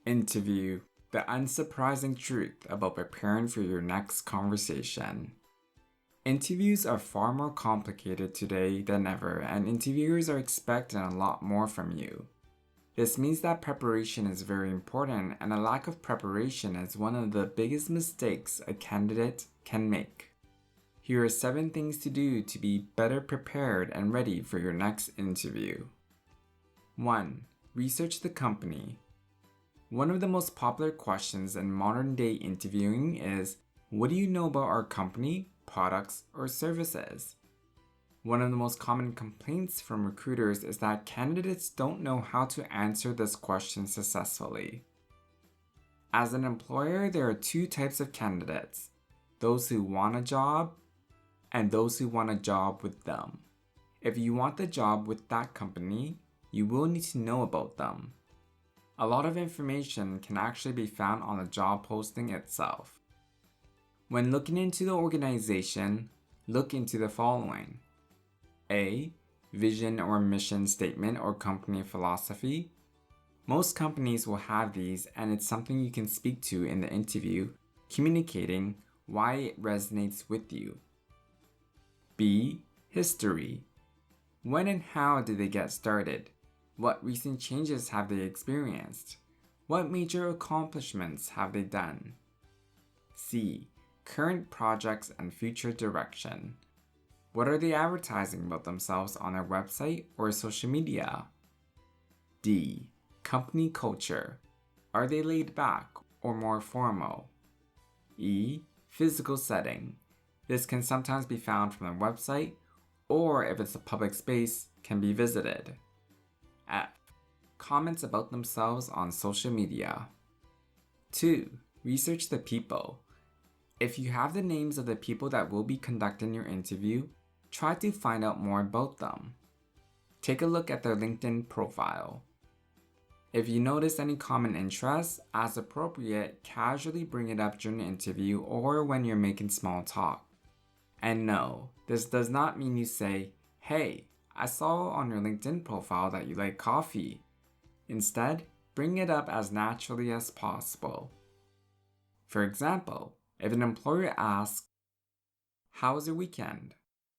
Interview: the unsurprising truth about preparing for your next conversation. Interviews are far more complicated today than ever, and interviewers are expecting a lot more from you. This means that preparation is very important, and a lack of preparation is one of the biggest mistakes a candidate can make. Here are 7 things to do to be better prepared and ready for your next interview. 1. Research the company. One of the most popular questions in modern day interviewing is, what do you know about our company, products, or services? One of the most common complaints from recruiters is that candidates don't know how to answer this question successfully. As an employer, there are 2 types of candidates: those who want a job and those who want a job with them. If you want the job with that company, you will need to know about them. A lot of information can actually be found on the job posting itself. When looking into the organization, look into the following: A. Vision or mission statement or company philosophy. Most companies will have these, and it's something you can speak to in the interview, communicating why it resonates with you. B. History. When and how did they get started? What recent changes have they experienced? What major accomplishments have they done? C. Current projects and future direction. What are they advertising about themselves on their website or social media? D. Company culture. Are they laid back or more formal? E. Physical setting. This can sometimes be found from their website, or if it's a public space, can be visited. F. Comments about themselves on social media. 2. Research the people. If you have the names of the people that will be conducting your interview, try to find out more about them. Take a look at their LinkedIn profile. If you notice any common interests, as appropriate, casually bring it up during the interview or when you're making small talk. And no, this does not mean you say, "Hey, I saw on your LinkedIn profile that you like coffee." Instead, bring it up as naturally as possible. For example, if an employer asks, "How was your weekend?"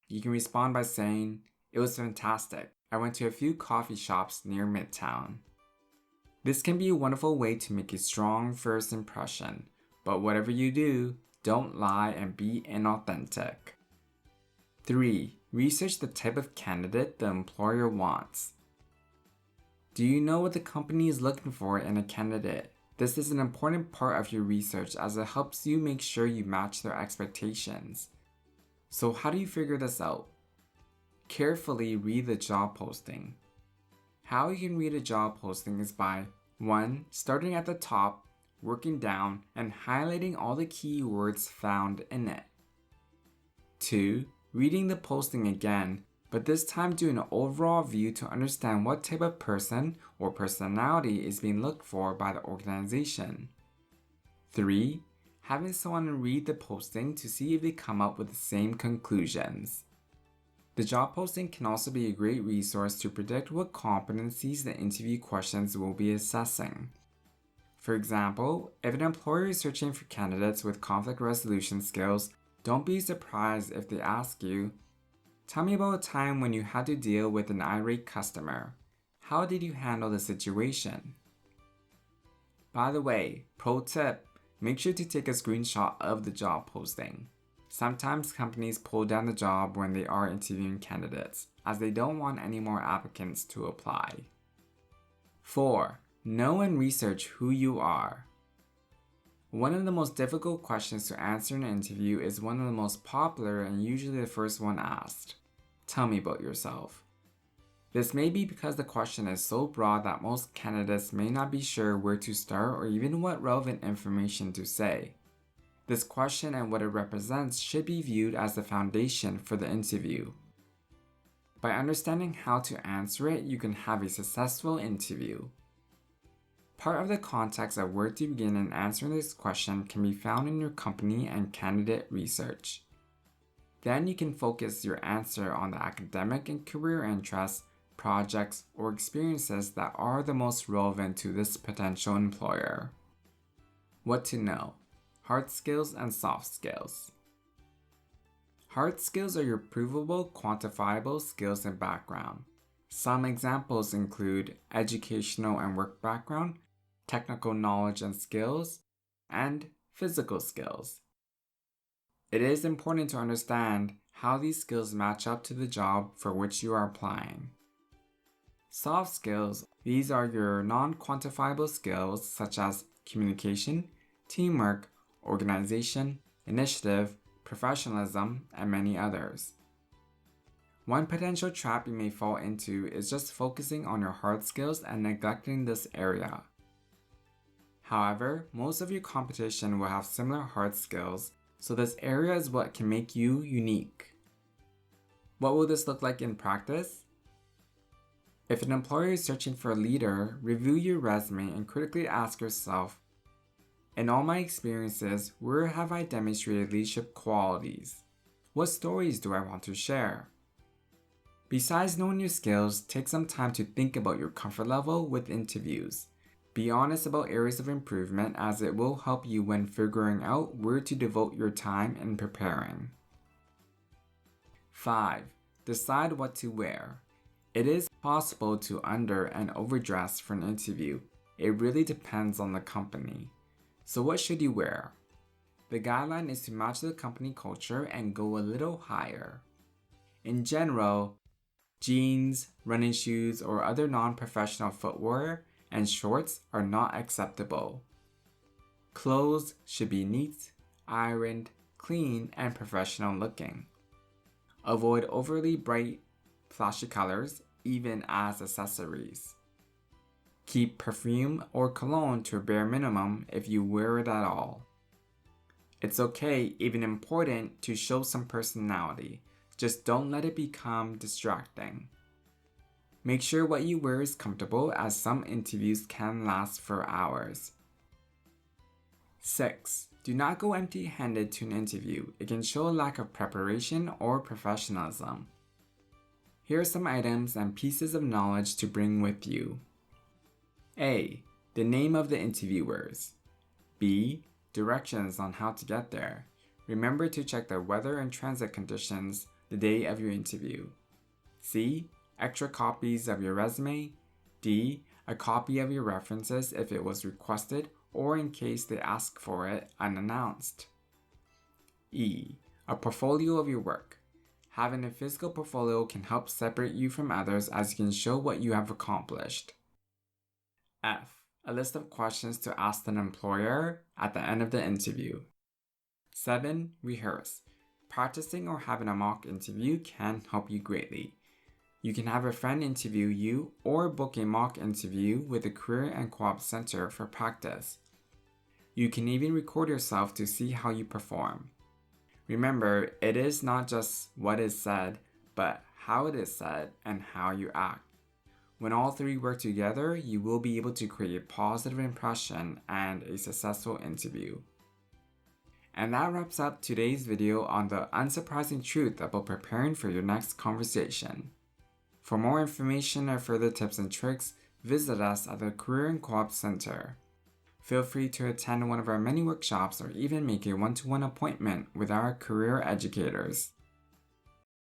you can respond by saying, "It was fantastic. I went to a few coffee shops near Midtown." This can be a wonderful way to make a strong first impression, but whatever you do, don't lie and be inauthentic. 3. Research the type of candidate the employer wants. Do you know what the company is looking for in a candidate? This is an important part of your research as it helps you make sure you match their expectations. So how do you figure this out? Carefully read the job posting. How you can read a job posting is by 1. Starting at the top, working down, and highlighting all the key words found in it. 2. Reading the posting again, but this time doing an overall view to understand what type of person or personality is being looked for by the organization. 3. Having someone read the posting to see if they come up with the same conclusions. The job posting can also be a great resource to predict what competencies the interview questions will be assessing. For example, if an employer is searching for candidates with conflict resolution skills, don't be surprised if they ask you, "Tell me about a time when you had to deal with an irate customer. How did you handle the situation?" By the way, pro tip, make sure to take a screenshot of the job posting. Sometimes companies pull down the job when they are interviewing candidates, as they don't want any more applicants to apply. 4. Know and research who you are. One of the most difficult questions to answer in an interview is one of the most popular and usually the first one asked. Tell me about yourself. This may be because the question is so broad that most candidates may not be sure where to start or even what relevant information to say. This question and what it represents should be viewed as the foundation for the interview. By understanding how to answer it, you can have a successful interview. Part of the context of where to begin in answering this question can be found in your company and candidate research. Then you can focus your answer on the academic and career interests, projects, or experiences that are the most relevant to this potential employer. What to know: hard skills and soft skills. Hard skills are your provable, quantifiable skills and background. Some examples include educational and work background, technical knowledge and skills, and physical skills. It is important to understand how these skills match up to the job for which you are applying. Soft skills, these are your non-quantifiable skills such as communication, teamwork, organization, initiative, professionalism, and many others. One potential trap you may fall into is just focusing on your hard skills and neglecting this area. However, most of your competition will have similar hard skills, so this area is what can make you unique. What will this look like in practice? If an employer is searching for a leader, review your resume and critically ask yourself, in all my experiences, where have I demonstrated leadership qualities? What stories do I want to share? Besides knowing your skills, take some time to think about your comfort level with interviews. Be honest about areas of improvement, as it will help you when figuring out where to devote your time in preparing. 5. Decide what to wear. It is possible to under and overdress for an interview. It really depends on the company. So what should you wear? The guideline is to match the company culture and go a little higher. In general, jeans, running shoes, or other non-professional footwear and shorts are not acceptable. Clothes should be neat, ironed, clean, and professional looking. Avoid overly bright, flashy colors, even as accessories. Keep perfume or cologne to a bare minimum if you wear it at all. It's okay, even important, to show some personality. Just don't let it become distracting. Make sure what you wear is comfortable, as some interviews can last for hours. 6. Do not go empty-handed to an interview. It can show a lack of preparation or professionalism. Here are some items and pieces of knowledge to bring with you. A. The name of the interviewers. B. Directions on how to get there. Remember to check the weather and transit conditions the day of your interview. C. Extra copies of your resume. D. A copy of your references if it was requested or in case they ask for it unannounced. E. A portfolio of your work. Having a physical portfolio can help separate you from others, as you can show what you have accomplished. F. A list of questions to ask an employer at the end of the interview. 7. Rehearse. Practicing or having a mock interview can help you greatly. You can have a friend interview you or book a mock interview with the Career and Co-op Center for practice. You can even record yourself to see how you perform. Remember, it is not just what is said, but how it is said and how you act. When all three work together, you will be able to create a positive impression and a successful interview. And that wraps up today's video on the unsurprising truth about preparing for your next conversation. For more information or further tips and tricks, visit us at the Career and Co-op Center. Feel free to attend one of our many workshops or even make a one-to-one appointment with our career educators.